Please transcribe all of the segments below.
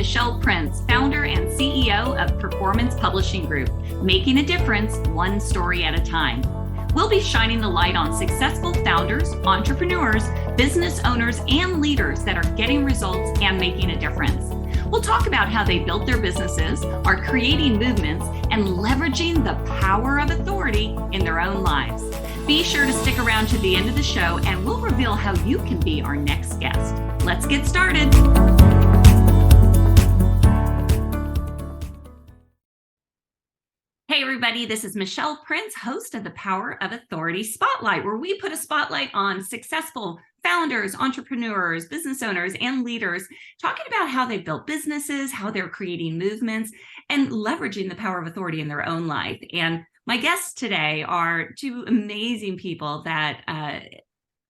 Michelle Prince, founder and CEO of Performance Publishing Group, making a difference one story at a time. We'll be shining the light on successful founders, entrepreneurs, business owners, and leaders that are getting results and making a difference. We'll talk about how they built their businesses, are creating movements, and leveraging the power of authority in their own lives. Be sure to stick around to the end of the show, and we'll reveal how you can be our next guest. Let's get started. Hey everybody, this is Michelle Prince, host of the Power of Authority Spotlight, where we put a spotlight on successful founders, entrepreneurs, business owners, and leaders, talking about how they built businesses, how they're creating movements, and leveraging the power of authority in their own life. And my guests today are two amazing people that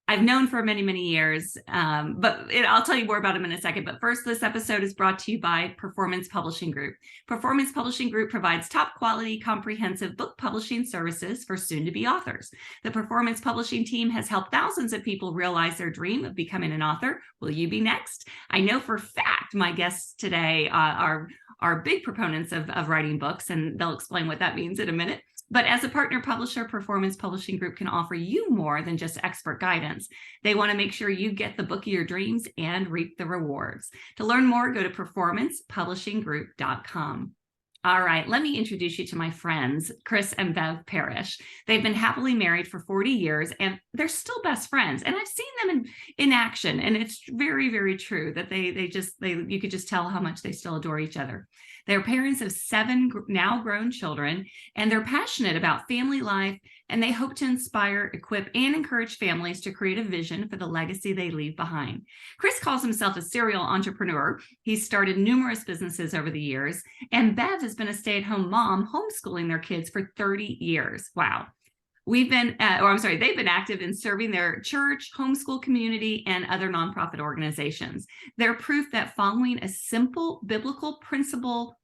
I've known for many, many years, but I'll tell you more about them in a second. But first, this episode is brought to you by Performance Publishing Group. Performance Publishing Group provides top quality, comprehensive book publishing services for soon-to-be authors. The Performance Publishing team has helped thousands of people realize their dream of becoming an author. Will you be next? I know for a fact my guests today are big proponents of writing books, and they'll explain what that means in a minute. But as a partner publisher, Performance Publishing Group can offer you more than just expert guidance. They want to make sure you get the book of your dreams and reap the rewards. To learn more, go to performancepublishinggroup.com. All right, let me introduce you to my friends, Chris and Bev Parrish. They've been happily married for 40 years, and they're still best friends. And I've seen them in action, and it's very, very true that you could just tell how much they still adore each other. They're parents of 7 now grown children, and they're passionate about family life, and they hope to inspire, equip, and encourage families to create a vision for the legacy they leave behind. Chris calls himself a serial entrepreneur. He's started numerous businesses over the years, and Bev has been a stay-at-home mom homeschooling their kids for 30 years. Wow. They've been active in serving their church, homeschool community, and other nonprofit organizations. They're proof that following a simple biblical principle,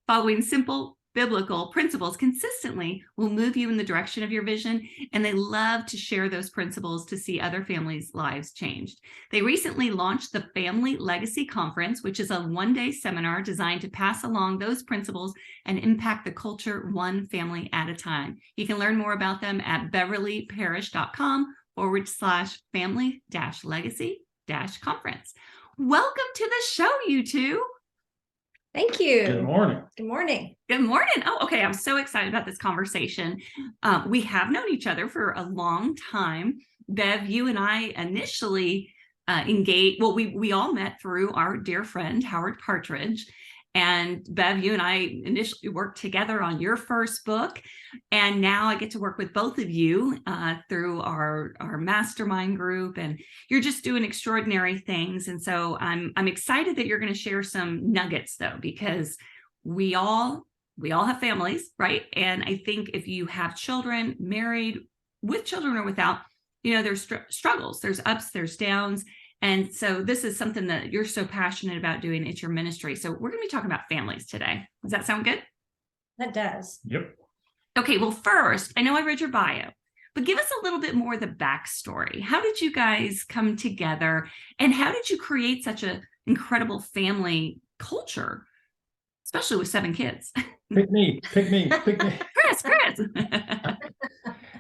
following simple biblical principles consistently will move you in the direction of your vision, and they love to share those principles to see other families' lives changed. They recently launched the Family Legacy Conference, which is a one-day seminar designed to pass along those principles and impact the culture one family at a time. You can learn more about them at beverlyparish.com/family-legacy-conference. Welcome to the show, you two. Thank you. Good morning. Good morning. Good morning. Oh, okay. I'm so excited about this conversation. We have known each other for a long time. Bev, you and I initially engaged. Well, we all met through our dear friend, Howard Partridge. And Bev, you and I initially worked together on your first book. And now I get to work with both of you through our mastermind group. And you're just doing extraordinary things. And so I'm excited that you're going to share some nuggets, though, because we all have families, right? And I think if you have children, married, with children or without, there's struggles, there's ups, there's downs. And so this is something that you're so passionate about doing. It's your ministry. So we're going to be talking about families today. Does that sound good? That does. Yep. Okay. Well, first, I know I read your bio, but give us a little bit more of the backstory. How did you guys come together, and how did you create such an incredible family culture, especially with 7 kids? Pick me. Chris.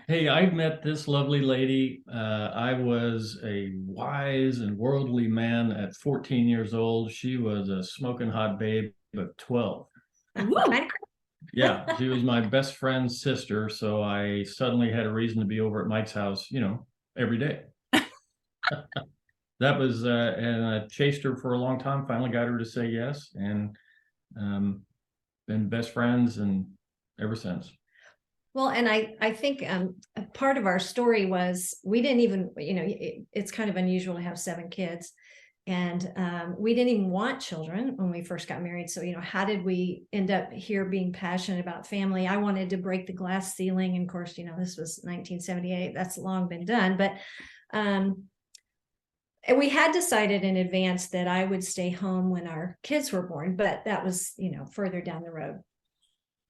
Hey, I met this lovely lady. I was a wise and worldly man at 14 years old. She was a smoking hot babe of 12. Yeah, she was my best friend's sister. So I suddenly had a reason to be over at Mike's house, every day. That was, and I chased her for a long time, finally got her to say yes, and been best friends and ever since. Well, and I think a part of our story was we didn't even, it's kind of unusual to have 7 kids, and we didn't even want children when we first got married. So, how did we end up here being passionate about family? I wanted to break the glass ceiling. And of course, this was 1978. That's long been done. But and we had decided in advance that I would stay home when our kids were born, but that was, further down the road.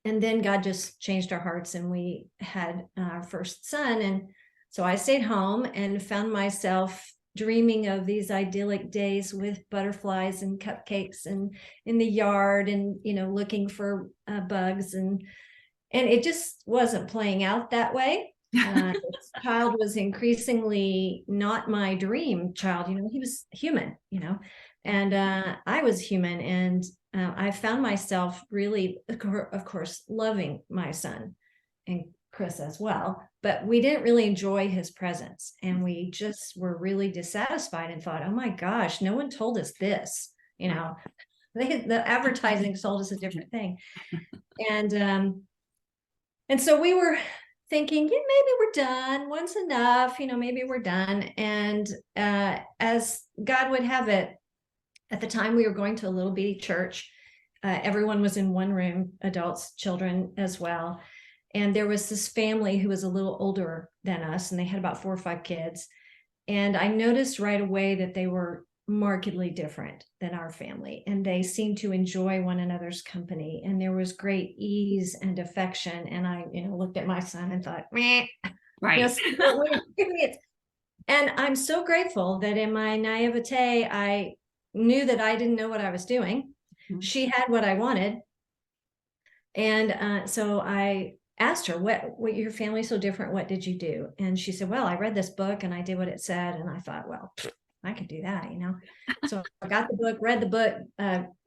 And then God just changed our hearts, and we had our first son. And so I stayed home and found myself dreaming of these idyllic days with butterflies and cupcakes and in the yard and, looking for bugs. And it just wasn't playing out that way. This child was increasingly not my dream child. He was human, and I was human. And I found myself really, of course, loving my son and Chris as well, but we didn't really enjoy his presence. And we just were really dissatisfied and thought, oh my gosh, no one told us this, the advertising sold us a different thing. And so we were thinking, yeah, maybe we're done. One's enough, maybe we're done. And as God would have it, at the time we were going to a little bitty church. Everyone was in one room, adults, children as well. And there was this family who was a little older than us, and they had about 4 or 5 kids. And I noticed right away that they were markedly different than our family, and they seemed to enjoy one another's company, and there was great ease and affection. And I looked at my son and thought, meh. Right. And I'm so grateful that in my naivete I knew that I didn't know what I was doing. Mm-hmm. She had what I wanted, and so I asked her, what your family's so different, what did you do? And she said, well, I read this book and I did what it said. And I thought, well, I could do that, So I got the book, read the book,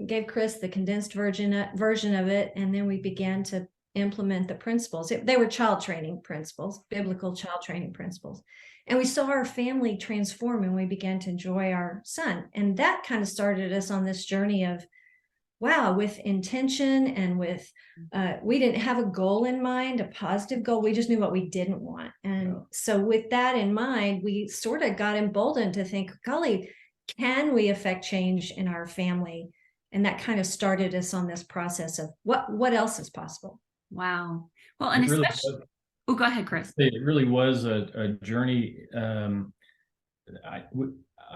gave Chris the condensed version of it. And then we began to implement the principles. They were child training principles, biblical child training principles. And we saw our family transform, and we began to enjoy our son. And that kind of started us on this journey of, wow, with intention and with, we didn't have a goal in mind, a positive goal. We just knew what we didn't want. And so with that in mind, we sort of got emboldened to think, golly, can we affect change in our family? And that kind of started us on this process of what else is possible. Wow. Well, and especially, oh, go ahead, Chris. It really was a journey. I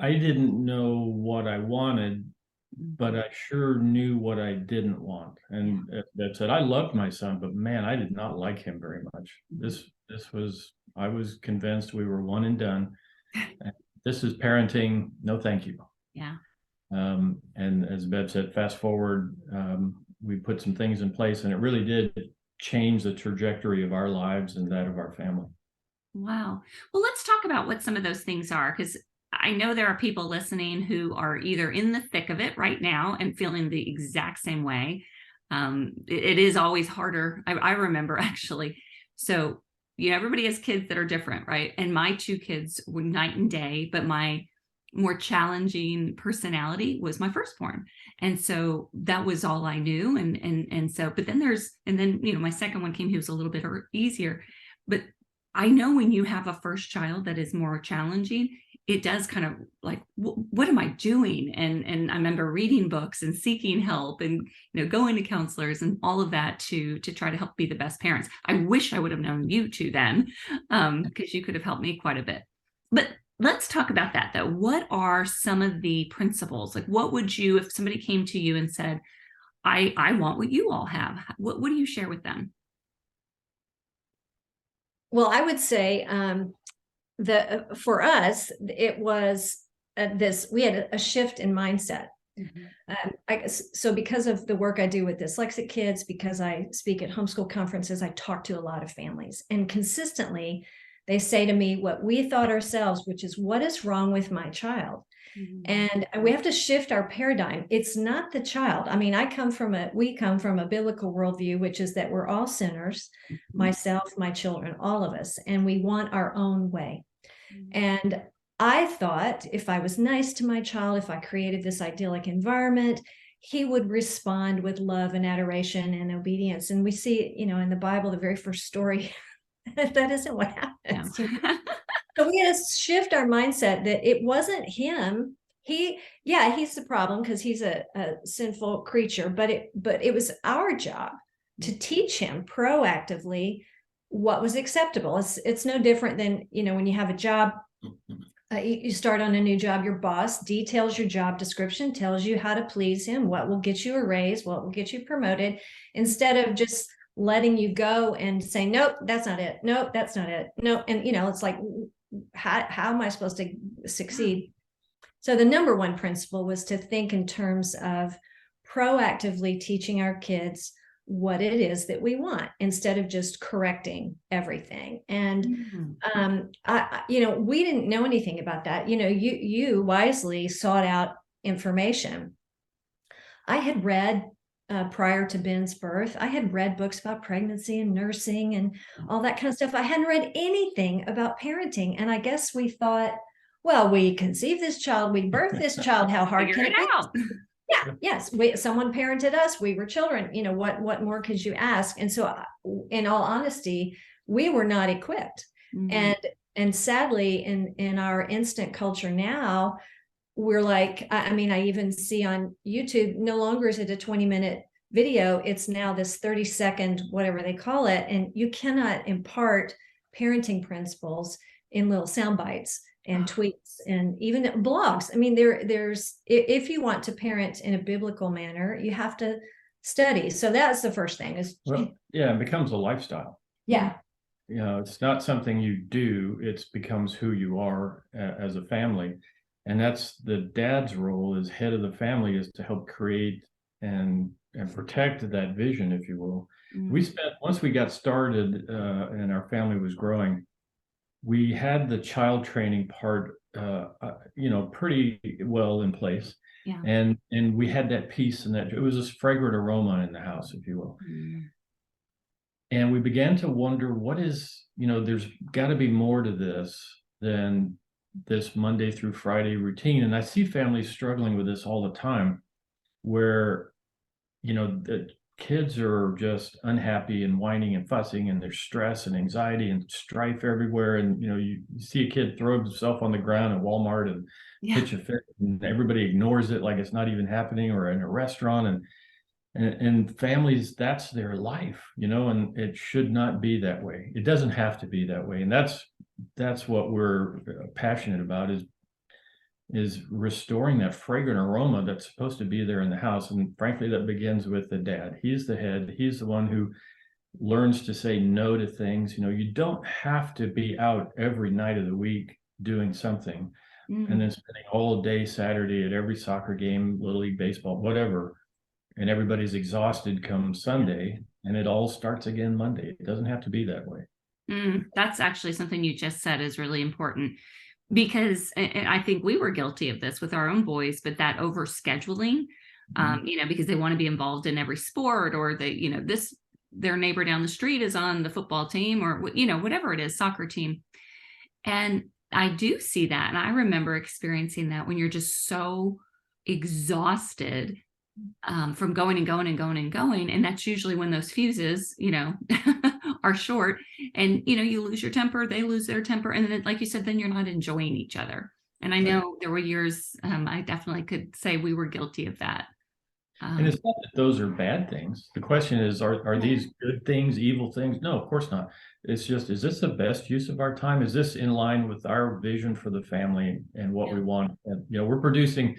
didn't know what I wanted, but I sure knew what I didn't want. And that said, I loved my son, but man, I did not like him very much. I was convinced we were one and done. This is parenting. No, thank you. Yeah. And as Bev said, fast forward, we put some things in place, and it really did change the trajectory of our lives and that of our family. Wow. Well, let's talk about what some of those things are, because I know there are people listening who are either in the thick of it right now and feeling the exact same way. It is always harder. I remember actually. So, everybody has kids that are different, right? And my 2 kids were night and day, but my more challenging personality was my firstborn. And so that was all I knew. And so, but then my second one came, he was a little bit easier. But I know when you have a first child that is more challenging, it does kind of like, what am I doing? And I remember reading books and seeking help and, going to counselors and all of that to try to help be the best parents. I wish I would have known you 2 then, because you could have helped me quite a bit. But let's talk about that though. What are some of the principles? Like, what would you, if somebody came to you and said, I want what you all have, what do you share with them? Well, I would say, for us, it was we had a shift in mindset. Mm-hmm. So because of the work I do with dyslexic kids, because I speak at homeschool conferences, I talk to a lot of families, and consistently they say to me what we thought ourselves, which is, what is wrong with my child? Mm-hmm. And we have to shift our paradigm. It's not the child. I mean, we come from a biblical worldview, which is that we're all sinners, mm-hmm. myself, my children, all of us, and we want our own way. And I thought if I was nice to my child, if I created this idyllic environment, he would respond with love and adoration and obedience. And we see, in the Bible, the very first story, that isn't what happens. Yeah. So we had to shift our mindset that it wasn't him. He's the problem because he's a sinful creature, but it was our job to teach him proactively what was acceptable. It's no different than, when you have a job, you start on a new job, your boss details your job description, tells you how to please him, what will get you a raise, what will get you promoted, instead of just letting you go and say, nope, that's not it. Nope, that's not it. No. And, it's like, how am I supposed to succeed? So the number one principle was to think in terms of proactively teaching our kids what it is that we want instead of just correcting everything. And we didn't know anything about that. You wisely sought out information. I had read prior to Ben's birth, I had read books about pregnancy and nursing and all that kind of stuff. I hadn't read anything about parenting. And I guess we thought, well, we conceived this child, we birthed this child, how hard can it be? Out. Yeah, yes, someone parented us, we were children, what more could you ask? And so in all honesty, we were not equipped. And sadly, in our instant culture now, we're like, I even see on YouTube, no longer is it a 20-minute video, it's now this 30-second, whatever they call it, and you cannot impart parenting principles in little sound bites and tweets and even blogs. There's if you want to parent in a biblical manner, you have to study. So that's the first thing is, it becomes a lifestyle. Yeah. It's not something you do, it becomes who you are as a family. And that's the dad's role as head of the family, is to help create and protect that vision, if you will. We spent, once we got started and our family was growing, we had the child training part, pretty well in place. Yeah. And we had that peace, and that it was this fragrant aroma in the house, if you will. And we began to wonder, what is, there's got to be more to this than this Monday through Friday routine. And I see families struggling with this all the time, where, the kids are just unhappy and whining and fussing, and there's stress and anxiety and strife everywhere. And, you see a kid throw himself on the ground at Walmart and pitch a fit, and everybody ignores it like it's not even happening, or in a restaurant. And families, that's their life, and it should not be that way. It doesn't have to be that way. And that's what we're passionate about, is restoring that fragrant aroma that's supposed to be there in the house. And frankly, that begins with the dad. He's the head. He's the one who learns to say no to things. You don't have to be out every night of the week doing something and then spending all day Saturday at every soccer game, Little League baseball, whatever, and everybody's exhausted come Sunday, and it all starts again Monday. It doesn't have to be that way. That's actually something you just said is really important, because and I think we were guilty of this with our own boys, but that over scheduling, because they want to be involved in every sport, or their neighbor down the street is on the football team, or, whatever it is, soccer team. And I do see that. And I remember experiencing that when you're just so exhausted from going and going and going and going. And that's usually when those fuses, are short, and, you lose your temper, they lose their temper. And then, like you said, then you're not enjoying each other. And I know there were years, I definitely could say we were guilty of that. And it's not that those are bad things. The question is, are these good things, evil things? No, of course not. It's just, is this the best use of our time? Is this in line with our vision for the family and what we want? And, we're producing,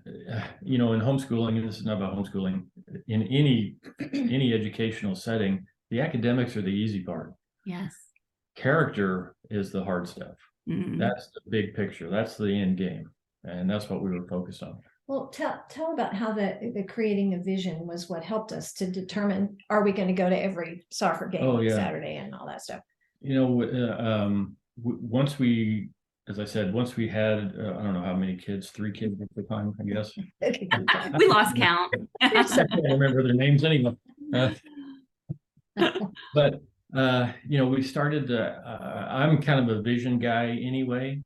in homeschooling, and this is not about homeschooling, in any educational setting, the academics are the easy part. Yes. Character is the hard stuff. That's the big picture. That's the end game. And that's what we were focused on. Well, tell about how the creating a vision was what helped us to determine, are we going to go to every soccer game on Saturday and all that stuff? Once we, as I said, once we had, I don't know how many kids, 3 kids at the time, I guess. We lost count. I can't remember their names anyway. But we started, I'm kind of a vision guy anyway.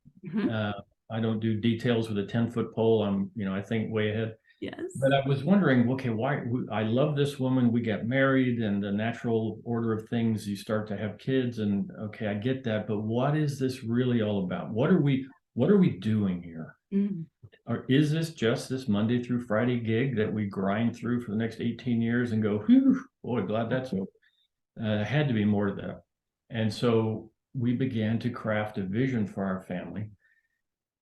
I don't do details with a 10-foot pole. I think way ahead. Yes. But I was wondering, okay, why I love this woman. We got married, and the natural order of things, you start to have kids, and okay, I get that. But what is this really all about? What are we doing here? Or is this just this Monday through Friday gig that we grind through for the next 18 years and go, whew, boy, glad that's over. Had to be more to that. And so we began to craft a vision for our family.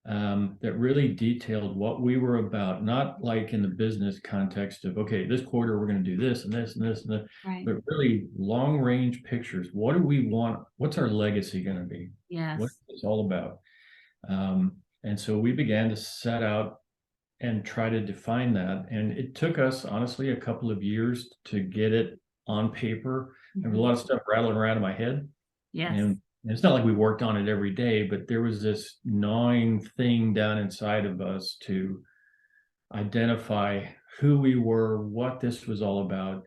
that really detailed what we were about, not like in the business context of, okay, this quarter we're going to do this and this and this and that, Right. but really long range pictures. What do we want? What's our legacy going to be? Yes. What it's all about. And so we began to set out and try to define that. And it took us, honestly, a couple of years to get it on paper. There was a lot of stuff rattling around in my head. Yes. And it's not like we worked on it every day, but there was this gnawing thing down inside of us to identify who we were, what this was all about.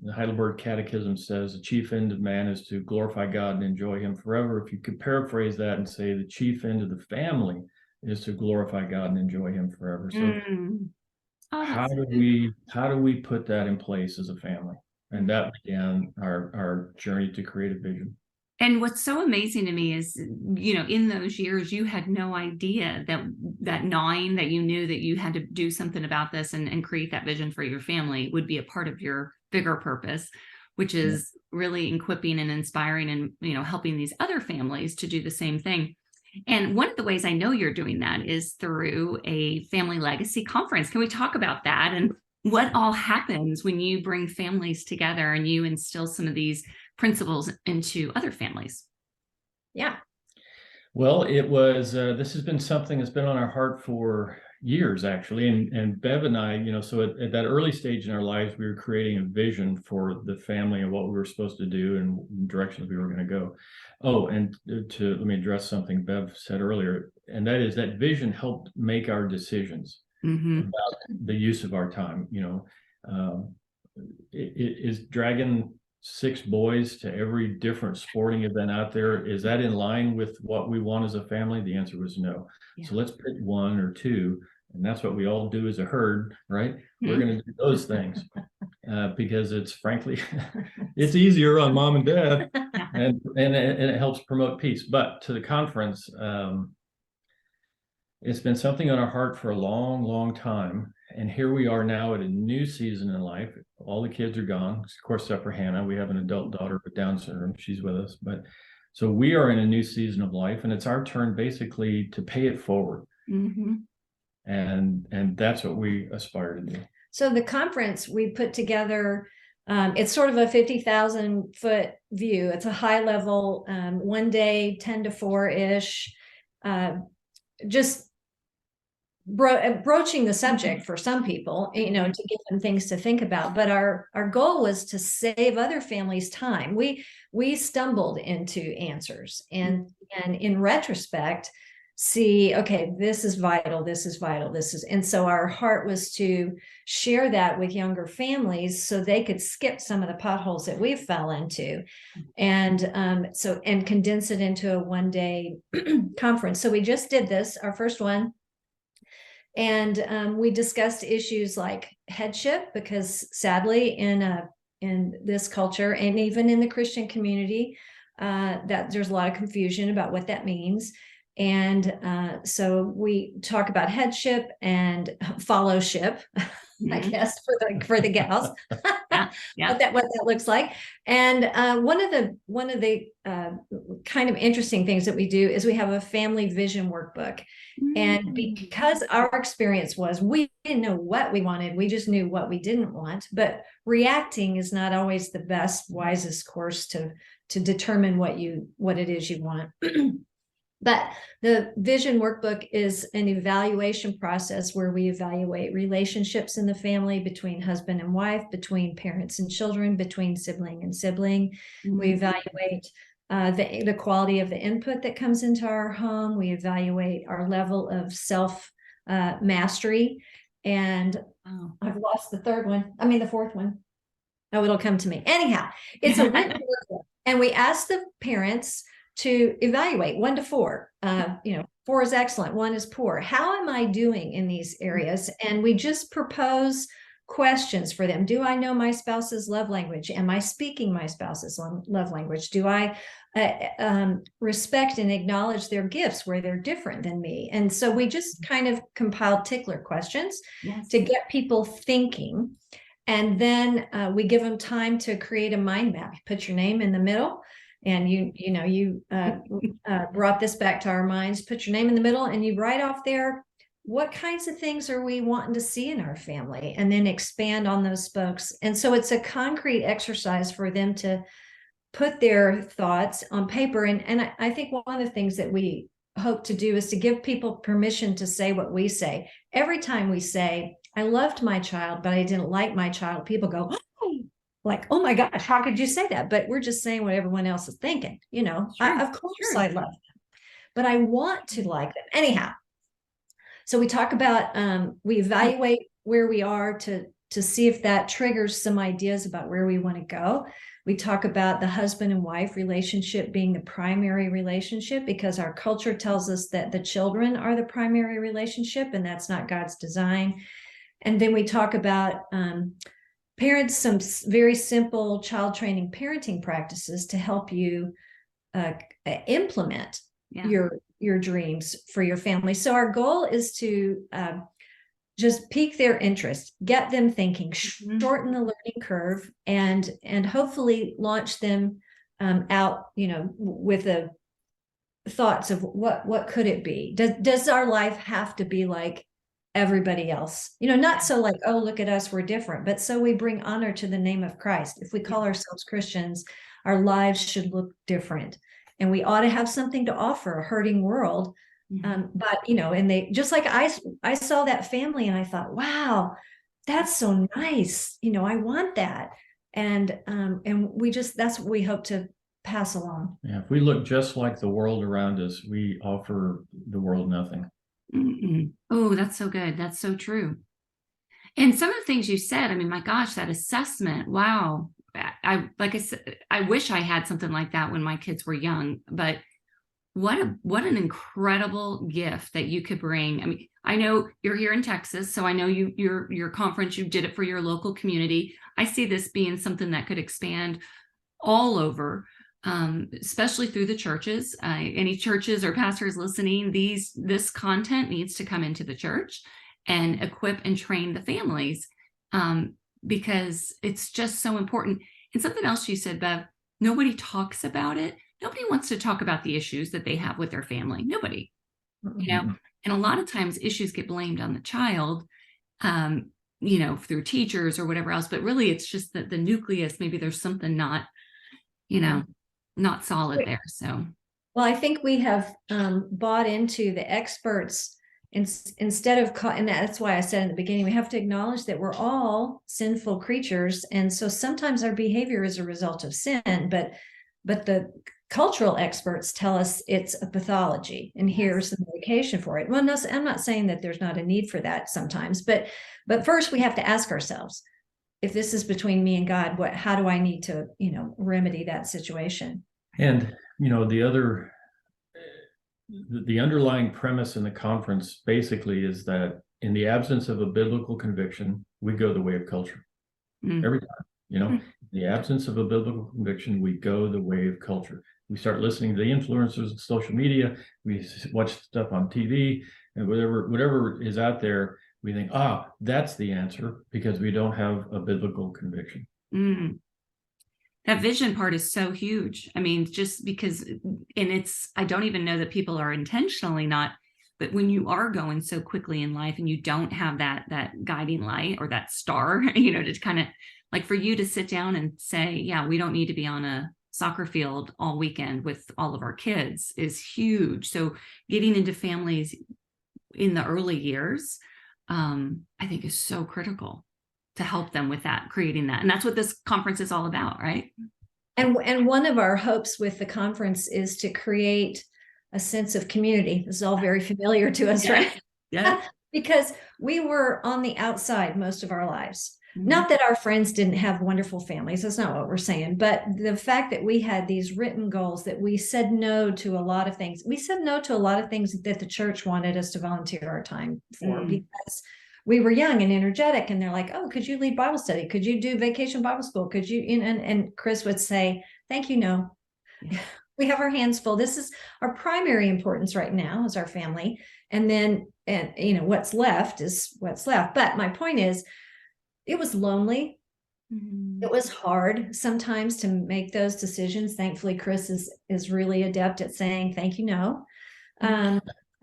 The Heidelberg Catechism says the chief end of man is to glorify God and enjoy him forever. If you could paraphrase that and say the chief end of the family is to glorify God and enjoy him forever. So how do we put that in place as a family? And that began our journey to create a vision. And what's so amazing to me is, in those years, you had no idea that gnawing, that you knew that you had to do something about this and create that vision for your family would be a part of your bigger purpose, which is really equipping and inspiring and, helping these other families to do the same thing. And one of the ways I know you're doing that is through a family legacy conference. Can we talk about that and what all happens when you bring families together and you instill some of these principles into other families? Yeah. Well, it was, this has been something that's been on our heart for years, actually. And Bev and I, so at that early stage in our lives, we were creating a vision for the family and what we were supposed to do and directions we were going to go. Oh, and let me address something Bev said earlier, and that is that vision helped make our decisions about the use of our time. Is dragging 6 boys to every different sporting event out there, is that in line with what we want as a family? The answer was no. Yeah. So let's pick 1 or 2, and that's what we all do as a herd, right? We're going to do those things because it's frankly it's easier on mom and dad, and it helps promote peace. But to the conference, it's been something on our heart for a long time. And here we are now at a new season in life. All the kids are gone, of course, except for Hannah. We have an adult daughter with Down syndrome. She's with us. But so we are in a new season of life, and it's our turn basically to pay it forward. And that's what we aspire to do. So the conference we put together, it's sort of a 50,000 foot view. It's a high level, one day, 10 to 4-ish, just broaching the subject for some people, to give them things to think about. But our goal was to save other families time. We stumbled into answers, and in retrospect, see, okay, this is vital, and so our heart was to share that with younger families so they could skip some of the potholes that we fell into, and condense it into a one-day conference. So we just did this, our first one. And we discussed issues like headship, because sadly in this culture and even in the Christian community, that there's a lot of confusion about what that means. And so we talk about headship and followship, I guess, for the gals. What that looks like. And one of the kind of interesting things that we do is we have a family vision workbooks. And because our experience was we didn't know what we wanted, we just knew what we didn't want. But reacting is not always the best, wisest course to determine what it is you want. But the vision workbook is an evaluation process where we evaluate relationships in the family between husband and wife, between parents and children, between sibling and sibling. We evaluate the quality of the input that comes into our home. We evaluate our level of self mastery. And I've lost the fourth one. Oh, it'll come to me. Anyhow, it's a written workbook. And we ask the parents to evaluate 1 to 4. 4 is excellent, 1 is poor. How am I doing in these areas? And we just propose questions for them. Do I know my spouse's love language? Am I speaking my spouse's love language? Do I respect and acknowledge their gifts where they're different than me? And so we just kind of compiled tickler questions to get people thinking. And then we give them time to create a mind map. Put your name in the middle. And you brought this back to our minds. Put your name in the middle, and you write off there, what kinds of things are we wanting to see in our family, and then expand on those spokes. And so it's a concrete exercise for them to put their thoughts on paper. And I think one of the things that we hope to do is to give people permission to say what we say. Every time we say, I loved my child, but I didn't like my child, people go, oh, like, oh my gosh, how could you say that? But we're just saying what everyone else is thinking. Sure, Of course sure. I love them, but I want to like them anyhow. So we talk about, we evaluate where we are to see if that triggers some ideas about where we want to go. We talk about the husband and wife relationship being the primary relationship, because our culture tells us that the children are the primary relationship, and that's not God's design. And then we talk about parents, some very simple child training parenting practices to help you implement your dreams for your family. So our goal is to just pique their interest, get them thinking, shorten the learning curve, and hopefully launch them out, with the thoughts of what could it be? Does our life have to be like everybody else? Not so like, oh, look at us, we're different, but so we bring honor to the name of Christ. If we call ourselves Christians, our lives should look different, and we ought to have something to offer a hurting world. But and they, just like I saw that family and I thought, wow, that's so nice. I want that. And that's what we hope to pass along. Yeah, if we look just like the world around us, we offer the world nothing. Oh, that's so good. That's so true. And some of the things you said, I mean, my gosh, that assessment, wow. Like I said, I wish I had something like that when my kids were young, but what an incredible gift that you could bring. I mean, I know you're here in Texas, so I know your conference, you did it for your local community. I see this being something that could expand all over, especially through the churches. Any churches or pastors listening, this content needs to come into the church and equip and train the families, because it's just so important. And something else you said, Bev, nobody talks about it. Nobody wants to talk about the issues that they have with their family. Nobody, and a lot of times issues get blamed on the child, through teachers or whatever else. But really, it's just that the nucleus, maybe there's something not solid there. So, well, I think we have bought into the experts instead of, and that's why I said in the beginning, we have to acknowledge that we're all sinful creatures. And so sometimes our behavior is a result of sin, but the cultural experts tell us it's a pathology, and here's the medication for it. Well, no, I'm not saying that there's not a need for that sometimes, but first we have to ask ourselves, if this is between me and God, how do I need to, remedy that situation? And, the underlying premise in the conference basically is that in the absence of a biblical conviction, we go the way of culture. Every time. In the absence of a biblical conviction, we go the way of culture. We start listening to the influencers on social media. We watch stuff on TV, and whatever is out there, we think, that's the answer, because we don't have a biblical conviction. That vision part is so huge. I mean, just because, and I don't even know that people are intentionally not, but when you are going so quickly in life and you don't have that guiding light or that star, to kind of, like, for you to sit down and say, yeah, we don't need to be on a soccer field all weekend with all of our kids is huge. So getting into families in the early years, I think is so critical to help them with that, creating that. And that's what this conference is all about, right? And one of our hopes with the conference is to create a sense of community. This is all very familiar to us, right? Yeah. Because we were on the outside most of our lives. Not that our friends didn't have wonderful families. That's not what we're saying. But the fact that we had these written goals, that we said no to a lot of things. We said no to a lot of things that the church wanted us to volunteer our time for, because we were young and energetic. And they're like, oh, could you lead Bible study? Could you do vacation Bible school? Could you? And Chris would say, thank you, no. We have our hands full. This is our primary importance right now, is our family. And then, what's left is what's left. But my point is, it was lonely. It was hard sometimes to make those decisions. Thankfully, Chris is really adept at saying thank you, no.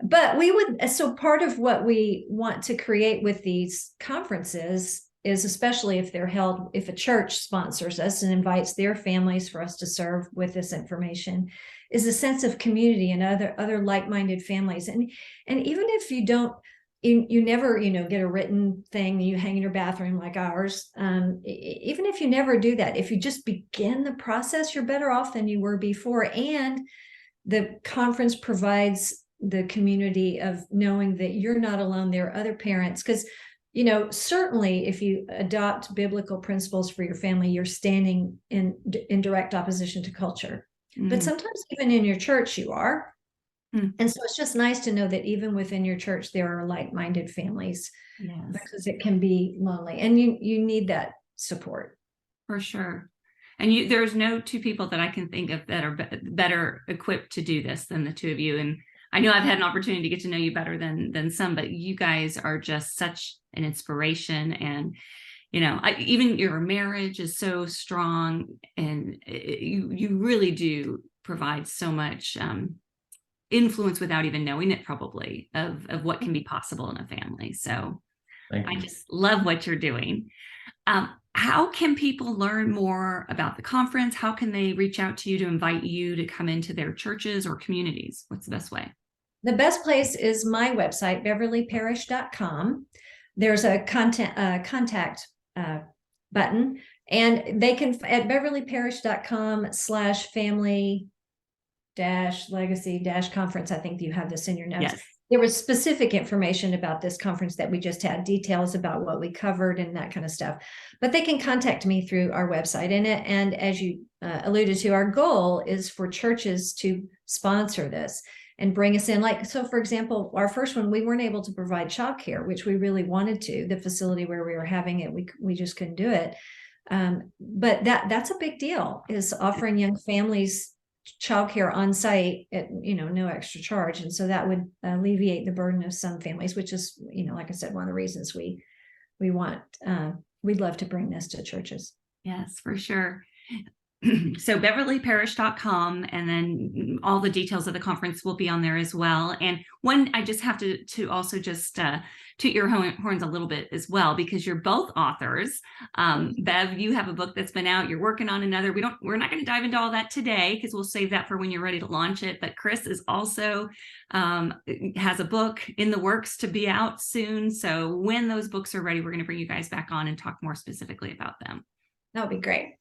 But so part of what we want to create with these conferences is, especially if they're held, if a church sponsors us and invites their families for us to serve with this information, is a sense of community and other like-minded families. And even if you don't, you never, get a written thing you hang in your bathroom like ours. Even if you never do that, if you just begin the process, you're better off than you were before. And the conference provides the community of knowing that you're not alone. There are other parents, because certainly if you adopt biblical principles for your family, you're standing in direct opposition to culture. But sometimes even in your church you are. And so it's just nice to know that even within your church there are like-minded families. Yes. Because it can be lonely, and you need that support. For sure. And there's no two people that I can think of that are better equipped to do this than the two of you. And I know I've had an opportunity to get to know you better than some, but you guys are just such an inspiration. And, even your marriage is so strong, and you really do provide so much influence without even knowing it, probably, of what can be possible in a family. So I just love what you're doing. How can people learn more about the conference? How can they reach out to you to invite you to come into their churches or communities? What's the best way? The best place is my website, beverlyparrish.com. There's a contact button, and they can at beverlyparrish.com/family-legacy-conference. I think you have this in your notes. Yes. There was specific information about this conference that we just had, details about what we covered and that kind of stuff. But they can contact me through our website. And as you alluded to, our goal is for churches to sponsor this and bring us in. So for example, our first one, we weren't able to provide childcare, which we really wanted to. The facility where we were having it, we just couldn't do it. But that's a big deal, is offering young families childcare on site at no extra charge. And so that would alleviate the burden of some families, which is, like I said, one of the reasons we want, we'd love to bring this to churches. Yes, for sure. So beverlyparrish.com, and then all the details of the conference will be on there as well. And one, I just have to also just toot your horns a little bit as well, because you're both authors. Bev, you have a book that's been out. You're working on another. We're not going to dive into all that today, because we'll save that for when you're ready to launch it. But Chris is also has a book in the works to be out soon. So when those books are ready, we're going to bring you guys back on and talk more specifically about them. That would be great.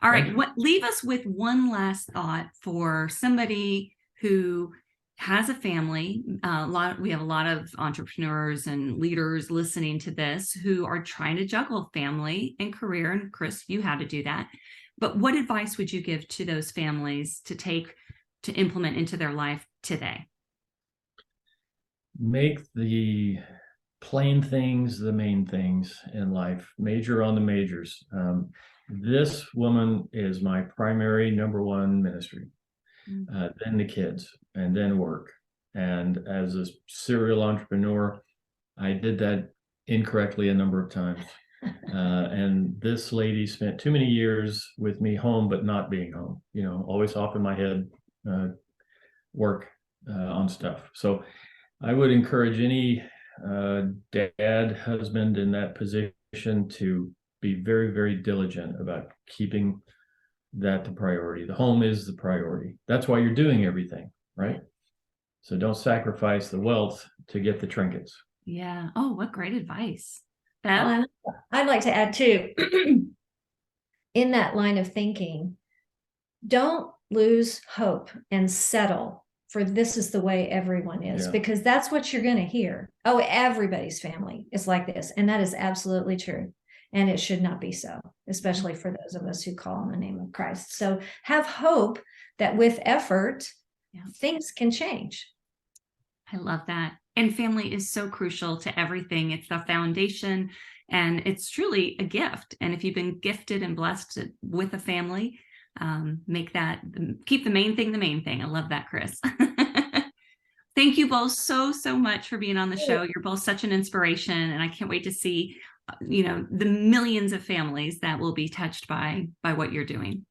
All right, leave us with one last thought for somebody who has a family. We have a lot of entrepreneurs and leaders listening to this who are trying to juggle family and career. And Chris, you had to do that. But what advice would you give to those families to implement into their life today? Make the plain things the main things in life. Major on the majors. This woman is my primary number one ministry, then the kids, and then work. And as a serial entrepreneur, I did that incorrectly a number of times. And this lady spent too many years with me home, but not being home, always off in my head, work on stuff. So I would encourage any dad, husband in that position to be very, very diligent about keeping that the priority. The home is the priority. That's why you're doing everything, right? So don't sacrifice the wealth to get the trinkets. Yeah. Oh, what great advice. Bev? I'd like to add too, in that line of thinking, don't lose hope and settle for this is the way everyone is, because that's what you're going to hear. Oh, everybody's family is like this. And that is absolutely true. And it should not be so, especially for those of us who call on the name of Christ. So have hope that with effort, things can change. I love that. And family is so crucial to everything. It's the foundation, and it's truly a gift. And if you've been gifted and blessed with a family, keep the main thing the main thing. I love that, Chris. Thank you both so much for being on the show. You're both such an inspiration, and I can't wait to see the millions of families that will be touched by what you're doing.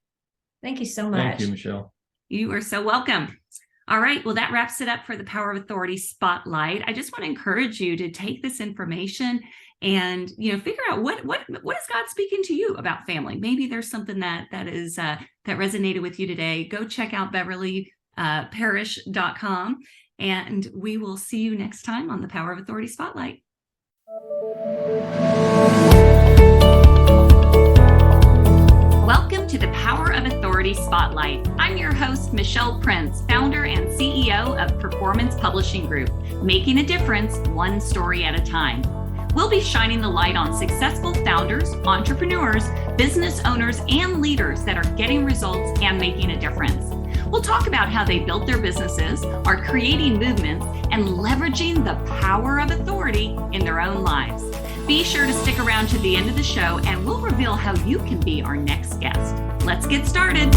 Thank you so much. Thank you, Michelle. You are so welcome. All right. Well, that wraps it up for the Power of Authority Spotlight. I just want to encourage you to take this information and, figure out what is God speaking to you about family. Maybe there's something that resonated with you today. Go check out beverlyparrish.com, and we will see you next time on the Power of Authority Spotlight. Welcome to the Power of Authority Spotlight. I'm your host, Michelle Prince, founder and CEO of Performance Publishing Group, making a difference one story at a time. We'll be shining the light on successful founders, entrepreneurs, business owners, and leaders that are getting results and making a difference. We'll talk about how they built their businesses, are creating movements, and leveraging the power of authority in their own lives. Be sure to stick around to the end of the show, and we'll reveal how you can be our next guest. Let's get started.